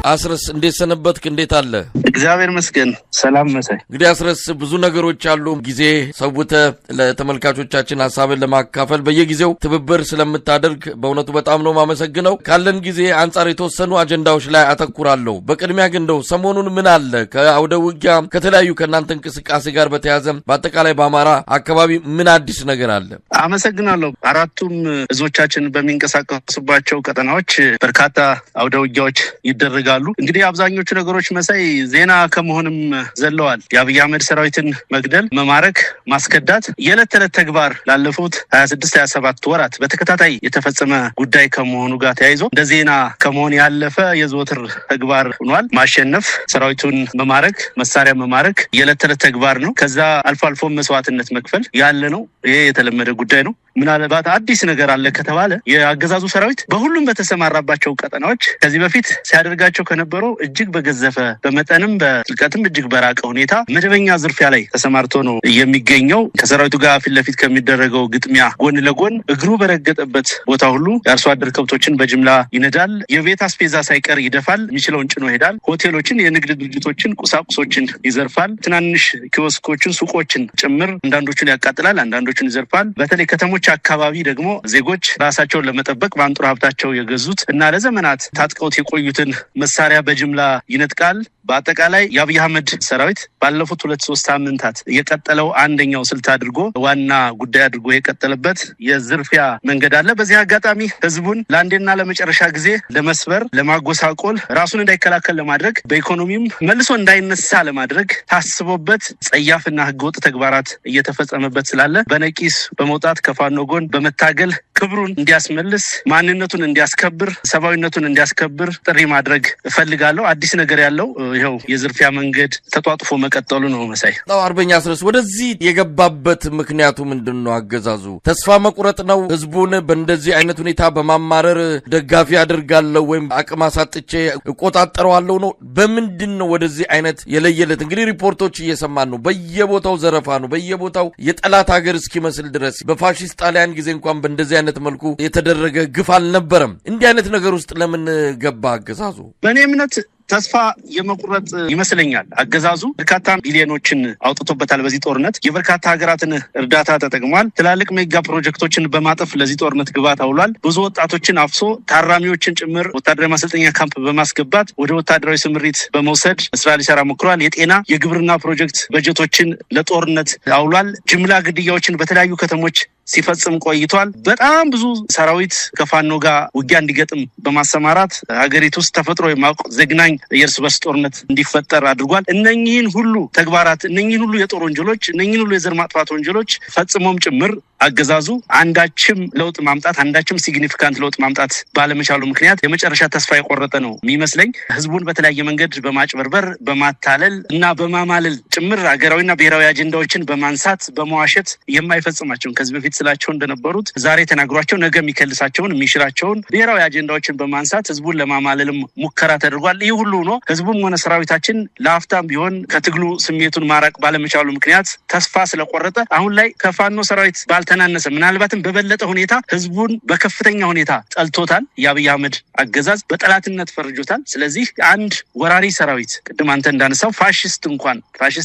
አስረስ እንዴት ሰነበትክ? እንዴት አለ? እግዚአብሔር ይመስገን ሰላም መሳይ። እንግዲህ አስረስ ብዙ ነገሮች አሉ። ጊዜ ሰውተ ለተመልካቾቻችን ሐሳብን ለማካፈል በየጊዜው ትብብር ስለምታደርግ በእውነቱ በጣም ነው ማመሰግነው። ካለን ጊዜ አንጻር የተወሰኑ አጀንዳዎች ላይ አተኩራለሁ። በቅድሚያ ግን እንደው ሰሞኑን ምን አለ ከአውደ ውጊያ ከተለያዩ ከናንተ እንቅስቃሴ ጋር በተያያዘ በአጠቃላይ በአማራ አካባቢ ምን አዲስ ነገር አለ? አመሰግናለሁ። አራቱም እዞቻችን በሚንቀሳቀሱባቸው ቀጠናዎች በርካታ አውደ ውጊያዎች ይደረጋሉ። እንግዲህ አብዛኞቹ ነገሮች መሳይ ዜና ከመሆንም ዘለዋል። የአብይ አህመድ ሰራዊትን መግደል፣ መማረክ፣ ማስከዳት የዕለት ተዕለት ተግባር ላለፉት 26-27 ወራት በተከታታይ የተፈጸመ ጉዳይ ከመሆኑ ጋር ተያይዞ እንደ ዜና ከመሆን ያለፈ የዘወትር ተግባር ሆኗል። ማሸነፍ፣ ሰራዊቱን መማረክ፣ መሳሪያ መማረክ የዕለት ተዕለት ተግባር ነው። ከዛ አልፎ አልፎ መስዋዕትነት መክፈል ያለ ነው። ይሄ የተለመደ ጉዳይ ነው። ምናልባት አዲስ ነገር አለ ከተባለ የአገዛዙ ሰራዊት በሁሉም በተሰማራባቸው ቀጠናዎች ከዚህ በፊት ሲያደርጋቸው ከነበረው እጅግ በገዘፈ በመጠንም በጥልቀትም እጅግ በራቀ ሁኔታ መደበኛ ዝርፊያ ላይ ተሰማርቶ ነው የሚገኘው። ከሰራዊቱ ጋር ፊት ለፊት ከሚደረገው ግጥሚያ ጎን ለጎን እግሩ በረገጠበት ቦታ ሁሉ የአርሶ አደር ከብቶችን በጅምላ ይነዳል። የቤት አስቤዛ ሳይቀር ይደፋል። የሚችለውን ጭኖ ይሄዳል። ሆቴሎችን፣ የንግድ ድርጅቶችን፣ ቁሳቁሶችን ይዘርፋል። ትናንሽ ኪዮስኮችን፣ ሱቆችን ጭምር አንዳንዶቹን ያቃጥላል፣ አንዳንዶቹን ይዘርፋል። በተለይ ከተሞች አካባቢ ደግሞ ዜጎች ራሳቸውን ለመጠበቅ በአንጡራ ሀብታቸው የገዙት እና ለዘመናት ታጥቀውት የቆዩትን መሳሪያ በጅምላ ይነጥቃል። በአጠቃላይ የአብይ አህመድ ሰራዊት ባለፉት 2-3 ሳምንታት የቀጠለው አንደኛው ስልት አድርጎ ዋና ጉዳይ አድርጎ የቀጠለበት የዝርፊያ መንገድ አለ። በዚህ አጋጣሚ ህዝቡን ለአንዴና ለመጨረሻ ጊዜ ለመስበር፣ ለማጎሳቆል፣ ራሱን እንዳይከላከል ለማድረግ፣ በኢኮኖሚም መልሶ እንዳይነሳ ለማድረግ ታስቦበት ጸያፍና ህገወጥ ተግባራት እየተፈጸመበት ስላለ በነቂስ በመውጣት ከፋኖ ጎን በመታገል ክብሩን እንዲያስመልስ፣ ማንነቱን እንዲያስከብር፣ ሰብአዊነቱን እንዲያስከብር ጥሪ ማድረግ እፈልጋለሁ። አዲስ ነገር ያለው ይኸው የዝርፊያ መንገድ ተጧጥፎ መቀጠሉ ነው መሳይ። አርበኛ አስረስ ወደዚህ የገባበት ምክንያቱ ምንድነው? አገዛዙ ተስፋ መቁረጥ ነው? ህዝቡን በእንደዚህ አይነት ሁኔታ በማማረር ደጋፊ አድርጋለሁ ወይም አቅም አሳጥቼ እቆጣጠረዋለሁ ነው? በምንድነው ወደዚህ አይነት የለየለት? እንግዲህ ሪፖርቶች እየሰማን ነው። በየቦታው ዘረፋ ነው። በየቦታው የጠላት ሀገር እስኪመስል ድረስ በፋሺስት ጣሊያን ጊዜ እንኳን በእንደዚህ አይነት መልኩ የተደረገ ግፍ አልነበረም። እንዲህ አይነት ነገር ውስጥ ለምን ገባ አገዛዙ? በእኔ እምነት ተስፋ የመቁረጥ ይመስለኛል። አገዛዙ በርካታ ቢሊዮኖችን አውጥቶበታል። በዚህ ጦርነት የበርካታ ሀገራትን እርዳታ ተጠቅሟል። ትላልቅ ሜጋ ፕሮጀክቶችን በማጠፍ ለዚህ ጦርነት ግብዓት አውሏል። ብዙ ወጣቶችን አፍሶ ታራሚዎችን ጭምር ወታደራዊ ማሰልጠኛ ካምፕ በማስገባት ወደ ወታደራዊ ስምሪት በመውሰድ ስራ ሊሰራ ሞክሯል። የጤና የግብርና ፕሮጀክት በጀቶችን ለጦርነት አውሏል። ጅምላ ግድያዎችን በተለያዩ ከተሞች ሲፈጽም ቆይቷል። በጣም ብዙ ሰራዊት ከፋኖ ጋር ውጊያ እንዲገጥም በማሰማራት ሀገሪቱ ውስጥ ተፈጥሮ የማውቅ ዘግናኝ የእርስ በርስ ጦርነት እንዲፈጠር አድርጓል። እነኚህን ሁሉ ተግባራት፣ እነኚህን ሁሉ የጦር ወንጀሎች፣ እነኚህን ሁሉ የዘር ማጥፋት ወንጀሎች ፈጽሞም ጭምር አገዛዙ አንዳችም ለውጥ ማምጣት አንዳችም ሲግኒፊካንት ለውጥ ማምጣት ባለመቻሉ ምክንያት የመጨረሻ ተስፋ የቆረጠ ነው የሚመስለኝ። ህዝቡን በተለያየ መንገድ በማጭበርበር፣ በማታለል እና በማማለል ጭምር ሀገራዊና ብሔራዊ አጀንዳዎችን በማንሳት በመዋሸት የማይፈጽማቸውን ከዚህ በፊት ስላቸው እንደነበሩት ዛሬ ተናግሯቸው ነገ የሚከልሳቸውን የሚሽራቸውን ብሔራዊ አጀንዳዎችን በማንሳት ህዝቡን ለማማለልም ሙከራ ተደርጓል። ይህ ሁሉ ነው ህዝቡም ሆነ ሰራዊታችን ለአፍታም ቢሆን ከትግሉ ስሜቱን ማራቅ ባለመቻሉ ምክንያት ተስፋ ስለቆረጠ አሁን ላይ ከፋኖ ሰራዊት ባልተናነሰ ምናልባትም በበለጠ ሁኔታ ህዝቡን በከፍተኛ ሁኔታ ጠልቶታል። የአብይ አህመድ አገዛዝ በጠላትነት ፈርጆታል። ስለዚህ አንድ ወራሪ ሰራዊት ቅድም አንተ እንዳነሳው ፋሺስት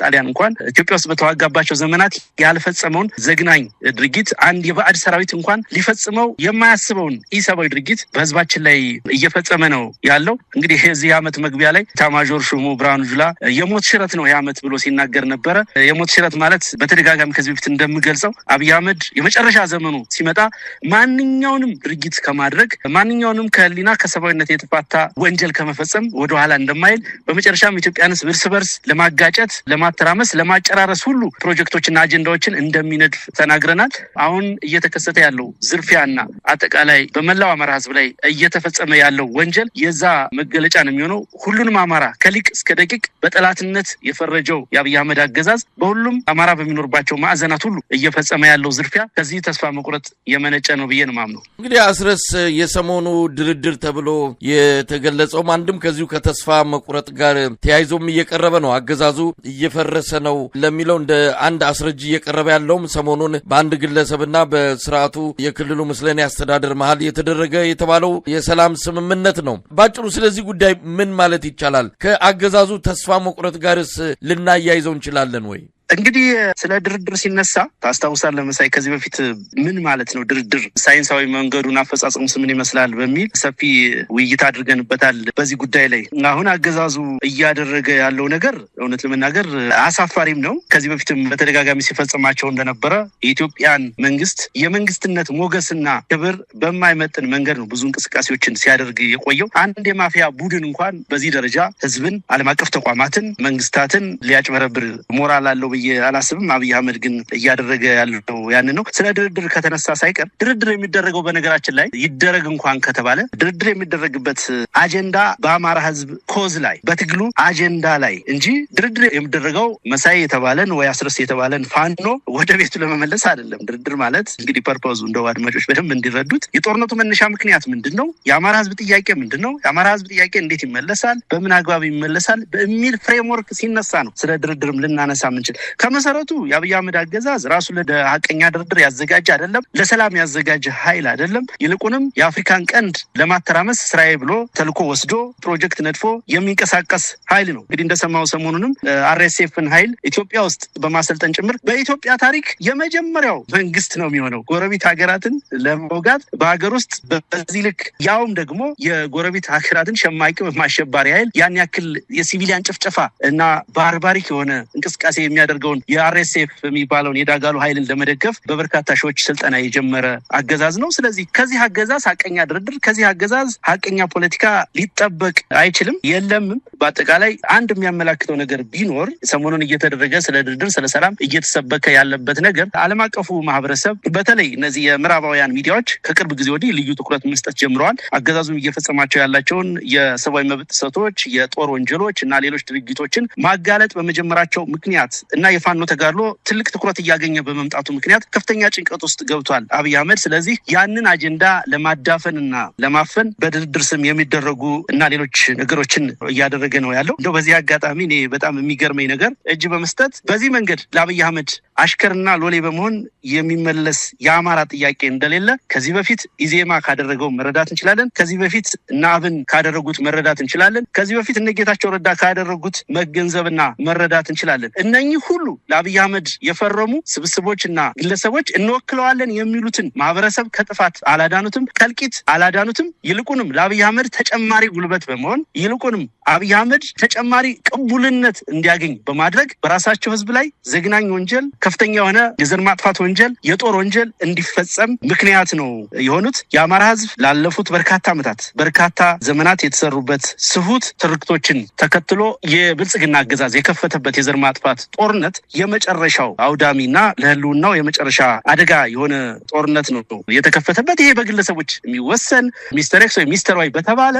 ጣሊያን እንኳን ኢትዮጵያ ውስጥ በተዋጋባቸው ዘመናት ያልፈጸመውን ዘግናኝ ድርጊት አንድ የባዕድ ሰራዊት እንኳን ሊፈጽመው የማያስበውን ኢሰብአዊ ድርጊት በህዝባችን ላይ እየፈጸመ ነው ያለው። እንግዲህ የዚህ ዓመት መግቢያ ላይ ኤታማዦር ሹሙ ብርሃኑ ጁላ የሞት ሽረት ነው የዓመት ብሎ ሲናገር ነበረ። የሞት ሽረት ማለት በተደጋጋሚ ከዚህ በፊት እንደምገልጸው አብይ አህመድ የመጨረሻ ዘመኑ ሲመጣ ማንኛውንም ድርጊት ከማድረግ ማንኛውንም ከህሊና ከሰብአዊነት የተፋታ ወንጀል ከመፈጸም ወደኋላ እንደማይል በመጨረሻም ኢትዮጵያን እርስ በርስ ለማጋጨት፣ ለማተራመስ፣ ለማጨራረስ ሁሉ ፕሮጀክቶችና አጀንዳዎችን እንደሚነድፍ ተናግረናል። አሁን እየተከሰተ ያለው ዝርፊያና አጠቃላይ በመላው አማራ ህዝብ ላይ እየተፈጸመ ያለው ወንጀል የዛ መገለጫ ነው የሚሆነው። ሁሉንም አማራ ከሊቅ እስከ ደቂቅ በጠላትነት የፈረጀው የአብይ አህመድ አገዛዝ በሁሉም አማራ በሚኖርባቸው ማዕዘናት ሁሉ እየፈጸመ ያለው ዝርፊያ ከዚህ ተስፋ መቁረጥ የመነጨ ነው ብዬ ነው የማምነው። እንግዲህ አስረስ የሰሞኑ ድርድር ተብሎ የተገለጸው አንድም ከዚሁ ከተስፋ መቁረጥ ጋር ተያይዞም እየቀረበ ነው። አገዛዙ እየፈረሰ ነው ለሚለው እንደ አንድ አስረጅ እየቀረበ ያለውም ሰሞኑን በአንድ ግለሰብ ማህበረሰብና በስርዓቱ የክልሉ ምስለኔ አስተዳደር መሃል የተደረገ የተባለው የሰላም ስምምነት ነው። ባጭሩ ስለዚህ ጉዳይ ምን ማለት ይቻላል? ከአገዛዙ ተስፋ መቁረጥ ጋርስ ልናያይዘው እንችላለን ወይ? እንግዲህ ስለ ድርድር ሲነሳ ታስታውሳለህ መሳይ፣ ከዚህ በፊት ምን ማለት ነው ድርድር፣ ሳይንሳዊ መንገዱን አፈጻጸሙስ ምን ይመስላል በሚል ሰፊ ውይይት አድርገንበታል በዚህ ጉዳይ ላይ። አሁን አገዛዙ እያደረገ ያለው ነገር እውነት ለመናገር አሳፋሪም ነው። ከዚህ በፊትም በተደጋጋሚ ሲፈጽማቸው እንደነበረ የኢትዮጵያን መንግስት የመንግስትነት ሞገስና ክብር በማይመጥን መንገድ ነው ብዙ እንቅስቃሴዎችን ሲያደርግ የቆየው። አንድ የማፊያ ቡድን እንኳን በዚህ ደረጃ ህዝብን፣ ዓለም አቀፍ ተቋማትን፣ መንግስታትን ሊያጭበረብር ሞራል አለው ብዬ አላስብም። አብይ አህመድ ግን እያደረገ ያለው ያንን ነው። ስለ ድርድር ከተነሳ ሳይቀር ድርድር የሚደረገው በነገራችን ላይ ይደረግ እንኳን ከተባለ ድርድር የሚደረግበት አጀንዳ በአማራ ህዝብ ኮዝ ላይ በትግሉ አጀንዳ ላይ እንጂ ድርድር የሚደረገው መሳይ የተባለን ወይ አስረስ የተባለን ፋኖ ወደ ቤቱ ለመመለስ አይደለም። ድርድር ማለት እንግዲህ ፐርፖዙ እንደው አድማጮች በደንብ እንዲረዱት የጦርነቱ መነሻ ምክንያት ምንድን ነው? የአማራ ህዝብ ጥያቄ ምንድን ነው? የአማራ ህዝብ ጥያቄ እንዴት ይመለሳል? በምን አግባብ ይመለሳል? በሚል ፍሬምወርክ ሲነሳ ነው ስለ ድርድርም ልናነሳ ምንችል። ከመሰረቱ የአብይ አህመድ አገዛዝ ራሱ ለሀቀኛ ድርድር ያዘጋጀ አይደለም፣ ለሰላም ያዘጋጀ ኃይል አይደለም። ይልቁንም የአፍሪካን ቀንድ ለማተራመስ ስራዬ ብሎ ተልኮ ወስዶ ፕሮጀክት ነድፎ የሚንቀሳቀስ ኃይል ነው። እንግዲህ እንደሰማው ሰሞኑንም አርኤስኤፍን ኃይል ኢትዮጵያ ውስጥ በማሰልጠን ጭምር በኢትዮጵያ ታሪክ የመጀመሪያው መንግስት ነው የሚሆነው ጎረቤት ሀገራትን ለመውጋት በሀገር ውስጥ በዚህ ልክ ያውም ደግሞ የጎረቤት ሀገራትን ሸማቂ አሸባሪ ኃይል ያን ያክል የሲቪሊያን ጭፍጨፋ እና ባርባሪክ የሆነ እንቅስቃሴ የሚያደርገውን የአርኤስኤፍ የሚባለውን የዳጋሉ ኃይልን ለመደገፍ በበርካታ ሺዎች ስልጠና የጀመረ አገዛዝ ነው። ስለዚህ ከዚህ አገዛዝ ሀቀኛ ድርድር፣ ከዚህ አገዛዝ ሀቀኛ ፖለቲካ ሊጠበቅ አይችልም፣ የለምም። በአጠቃላይ አንድ የሚያመላክተው ነገር ቢኖር ሰሞኑን እየተደረገ ስለ ድርድር፣ ስለ ሰላም እየተሰበከ ያለበት ነገር ዓለም አቀፉ ማህበረሰብ በተለይ እነዚህ የምዕራባውያን ሚዲያዎች ከቅርብ ጊዜ ወዲህ ልዩ ትኩረት መስጠት ጀምረዋል። አገዛዙም እየፈጸማቸው ያላቸውን የሰብአዊ መብት ጥሰቶች፣ የጦር ወንጀሎች እና ሌሎች ድርጊቶችን ማጋለጥ በመጀመራቸው ምክንያት እና የፋኖ ተጋድሎ ትልቅ ትኩረት እያገኘ በመምጣቱ ምክንያት ከፍተኛ ጭንቀት ውስጥ ገብቷል አብይ አህመድ። ስለዚህ ያንን አጀንዳ ለማዳፈን እና ለማፈን በድርድር ስም የሚደረጉ እና ሌሎች ነገሮችን እያደረገ ነው ያለው። እንደው በዚህ አጋጣሚ እኔ በጣም የሚገርመኝ ነገር እጅ በመስጠት በዚህ መንገድ ለአብይ አህመድ አሽከርና ሎሌ በመሆን የሚመለስ የአማራ ጥያቄ እንደሌለ ከዚህ በፊት ኢዜማ ካደረገው መረዳት እንችላለን። ከዚህ በፊት እነ አብን ካደረጉት መረዳት እንችላለን። ከዚህ በፊት እነ ጌታቸው ረዳ ካደረጉት መገንዘብና መረዳት እንችላለን። እነኚህ ሁሉ ለአብይ አህመድ የፈረሙ ስብስቦችና ግለሰቦች እንወክለዋለን የሚሉትን ማህበረሰብ ከጥፋት አላዳኑትም፣ ከልቂት አላዳኑትም። ይልቁንም ለአብይ አህመድ ተጨማሪ ጉልበት በመሆን ይልቁንም አብይ አህመድ ተጨማሪ ቅቡልነት እንዲያገኝ በማድረግ በራሳቸው ህዝብ ላይ ዘግናኝ ወንጀል፣ ከፍተኛ የሆነ የዘር ማጥፋት ወንጀል፣ የጦር ወንጀል እንዲፈጸም ምክንያት ነው የሆኑት። የአማራ ህዝብ ላለፉት በርካታ ዓመታት በርካታ ዘመናት የተሰሩበት ስሁት ትርክቶችን ተከትሎ የብልጽግና አገዛዝ የከፈተበት የዘር ማጥፋት ጦርነት የመጨረሻው አውዳሚና ለህልውናው የመጨረሻ አደጋ የሆነ ጦርነት ነው የተከፈተበት። ይሄ በግለሰቦች የሚወሰን ሚስተር ኤክስ ወይ ሚስተር ዋይ በተባለ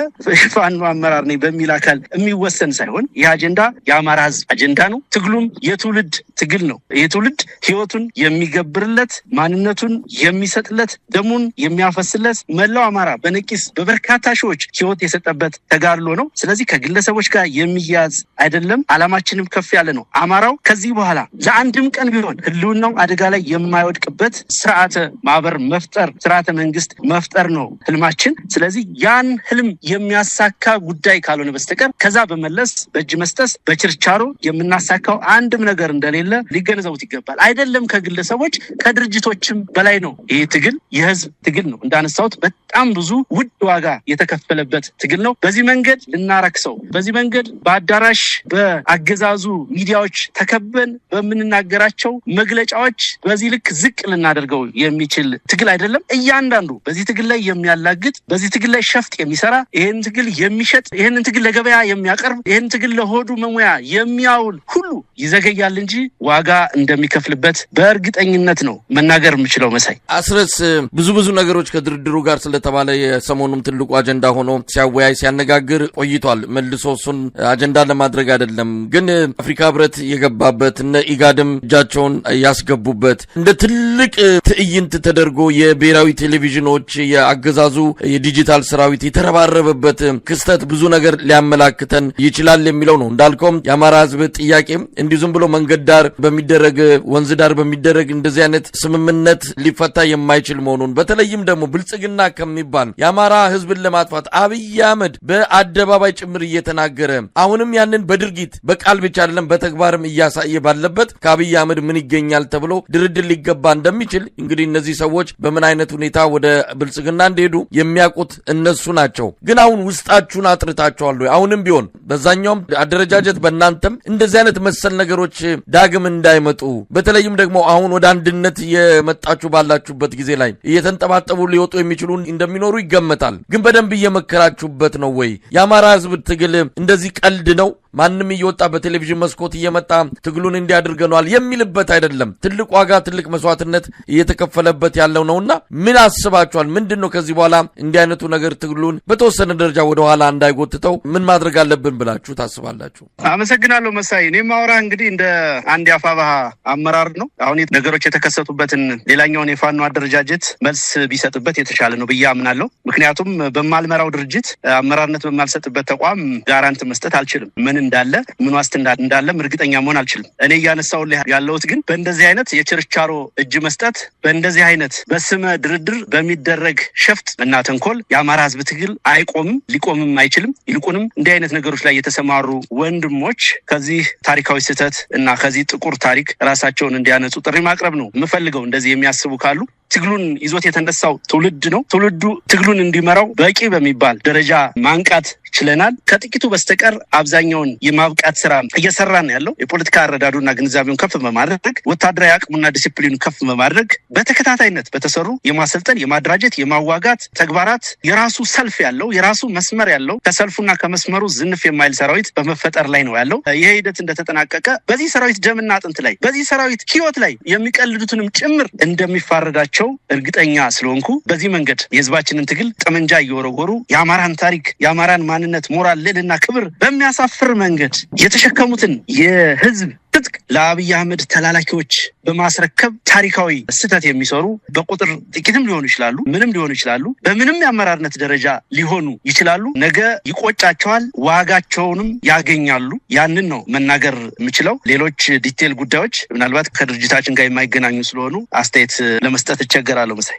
ፋኖ አመራር ነኝ በሚል አካል የሚወሰን ሳይሆን ይህ አጀንዳ የአማራ ህዝብ አጀንዳ ነው። ትግሉም የትውልድ ትግል ነው። ይህ ትውልድ ህይወቱን የሚገብርለት፣ ማንነቱን የሚሰጥለት፣ ደሙን የሚያፈስለት መላው አማራ በነቂስ በበርካታ ሺዎች ህይወት የሰጠበት ተጋድሎ ነው። ስለዚህ ከግለሰቦች ጋር የሚያዝ አይደለም። አላማችንም ከፍ ያለ ነው። አማራው ከዚህ በኋላ ለአንድም ቀን ቢሆን ህልውናው አደጋ ላይ የማይወድቅበት ስርዓተ ማህበር መፍጠር፣ ስርዓተ መንግስት መፍጠር ነው ህልማችን። ስለዚህ ያን ህልም የሚያሳካ ጉዳይ ካልሆነ በስተቀር ከዛ በመለስ በእጅ መስጠት በችርቻሮ የምናሳካው አንድም ነገር እንደሌለ ሊገነዘቡት ይገባል። አይደለም ከግለሰቦች ከድርጅቶችም በላይ ነው። ይሄ ትግል የህዝብ ትግል ነው። እንዳነሳሁት በጣም ብዙ ውድ ዋጋ የተከፈለበት ትግል ነው። በዚህ መንገድ ልናረክሰው፣ በዚህ መንገድ በአዳራሽ በአገዛዙ ሚዲያዎች ተከበን በምንናገራቸው መግለጫዎች በዚህ ልክ ዝቅ ልናደርገው የሚችል ትግል አይደለም። እያንዳንዱ በዚህ ትግል ላይ የሚያላግጥ፣ በዚህ ትግል ላይ ሸፍጥ የሚሰራ፣ ይህን ትግል የሚሸጥ፣ ይህንን ትግል ለገበያ የሚያቀርብ፣ ይህን ትግል ለሆዱ መሙያ የሚያውል ሁሉ ይዘገያል እንጂ ዋጋ እንደሚከፍልበት በእርግጠኝነት ነው መናገር የምችለው። መሳይ አስረስ ብዙ ነገሮች ከድርድሩ ጋር ስለተባለ የሰሞኑም ትልቁ አጀንዳ ሆኖ ሲያወያይ ሲያነጋግር ቆይቷል። መልሶ እሱን አጀንዳ ለማድረግ አይደለም ግን አፍሪካ ህብረት የገባበት የተደረገበት እነ ኢጋድም እጃቸውን ያስገቡበት እንደ ትልቅ ትዕይንት ተደርጎ የብሔራዊ ቴሌቪዥኖች የአገዛዙ የዲጂታል ሰራዊት የተረባረበበት ክስተት ብዙ ነገር ሊያመላክተን ይችላል የሚለው ነው። እንዳልከውም የአማራ ህዝብ ጥያቄ እንዲሁ ዝም ብሎ መንገድ ዳር በሚደረግ ወንዝ ዳር በሚደረግ እንደዚህ አይነት ስምምነት ሊፈታ የማይችል መሆኑን በተለይም ደግሞ ብልጽግና ከሚባል የአማራ ህዝብን ለማጥፋት አብይ አህመድ በአደባባይ ጭምር እየተናገረ አሁንም ያንን በድርጊት በቃል ብቻ አይደለም በተግባርም እያሳየ ባለበት ከአብይ አህመድ ምን ይገኛል ተብሎ ድርድር ሊገባ እንደሚችል እንግዲህ እነዚህ ሰዎች በምን አይነት ሁኔታ ወደ ብልጽግና እንደሄዱ የሚያውቁት እነሱ ናቸው። ግን አሁን ውስጣችሁን አጥርታችኋል ወይ? አሁንም ቢሆን በዛኛውም አደረጃጀት በእናንተም እንደዚህ አይነት መሰል ነገሮች ዳግም እንዳይመጡ በተለይም ደግሞ አሁን ወደ አንድነት የመጣችሁ ባላችሁበት ጊዜ ላይ እየተንጠባጠቡ ሊወጡ የሚችሉ እንደሚኖሩ ይገመታል። ግን በደንብ እየመከራችሁበት ነው ወይ? የአማራ ህዝብ ትግል እንደዚህ ቀልድ ነው? ማንም እየወጣ በቴሌቪዥን መስኮት እየመጣ ትግሉን እንዲያድርገናል የሚልበት አይደለም። ትልቅ ዋጋ ትልቅ መስዋዕትነት እየተከፈለበት ያለው ነውና ምን አስባችኋል? ምንድነው ከዚህ በኋላ እንዲህ አይነቱ ነገር ትግሉን በተወሰነ ደረጃ ወደ ኋላ እንዳይጎትተው ምን ማድረግ አለብን ብላችሁ ታስባላችሁ? አመሰግናለሁ መሳይ። እኔ ማውራ እንግዲህ እንደ አንድ የአፋብኃ አመራር ነው። አሁን ነገሮች የተከሰቱበትን ሌላኛውን የፋኖ አደረጃጀት መልስ ቢሰጥበት የተሻለ ነው ብዬ አምናለሁ። ምክንያቱም በማልመራው ድርጅት አመራርነት በማልሰጥበት ተቋም ጋራንት መስጠት አልችልም። ምን እንዳለ ምን ዋስትና እንዳለም እርግጠኛ መሆን አልችልም። እኔ ያነሳውልህ ያለሁት ግን በእንደዚህ አይነት የችርቻሮ እጅ መስጠት በእንደዚህ አይነት በስመ ድርድር በሚደረግ ሸፍጥ እና ተንኮል የአማራ ህዝብ ትግል አይቆምም፣ ሊቆምም አይችልም። ይልቁንም እንዲህ አይነት ነገሮች ላይ የተሰማሩ ወንድሞች ከዚህ ታሪካዊ ስህተት እና ከዚህ ጥቁር ታሪክ ራሳቸውን እንዲያነጹ ጥሪ ማቅረብ ነው የምፈልገው። እንደዚህ የሚያስቡ ካሉ ትግሉን ይዞት የተነሳው ትውልድ ነው። ትውልዱ ትግሉን እንዲመራው በቂ በሚባል ደረጃ ማንቃት ችለናል። ከጥቂቱ በስተቀር አብዛኛውን የማብቃት ስራ እየሰራን ያለው የፖለቲካ አረዳዱና ግንዛቤውን ከፍ በማድረግ ወታደራዊ አቅሙና ዲሲፕሊኑ ከፍ በማድረግ በተከታታይነት በተሰሩ የማሰልጠን፣ የማድራጀት፣ የማዋጋት ተግባራት የራሱ ሰልፍ ያለው የራሱ መስመር ያለው ከሰልፉና ከመስመሩ ዝንፍ የማይል ሰራዊት በመፈጠር ላይ ነው ያለው። ይሄ ሂደት እንደተጠናቀቀ በዚህ ሰራዊት ደምና አጥንት ላይ በዚህ ሰራዊት ህይወት ላይ የሚቀልዱትንም ጭምር እንደሚፋረዳቸው እርግጠኛ ስለሆንኩ በዚህ መንገድ የህዝባችንን ትግል ጠመንጃ እየወረወሩ የአማራን ታሪክ የአማራን ማንነት ሞራል ልዕልና ክብር በሚያሳፍር መንገድ የተሸከሙትን የህዝብ ትጥቅ ለአብይ አህመድ ተላላኪዎች በማስረከብ ታሪካዊ ስህተት የሚሰሩ በቁጥር ጥቂትም ሊሆኑ ይችላሉ፣ ምንም ሊሆኑ ይችላሉ፣ በምንም የአመራርነት ደረጃ ሊሆኑ ይችላሉ። ነገ ይቆጫቸዋል፣ ዋጋቸውንም ያገኛሉ። ያንን ነው መናገር የምችለው። ሌሎች ዲቴል ጉዳዮች ምናልባት ከድርጅታችን ጋር የማይገናኙ ስለሆኑ አስተያየት ለመስጠት እቸገራለሁ መሳይ።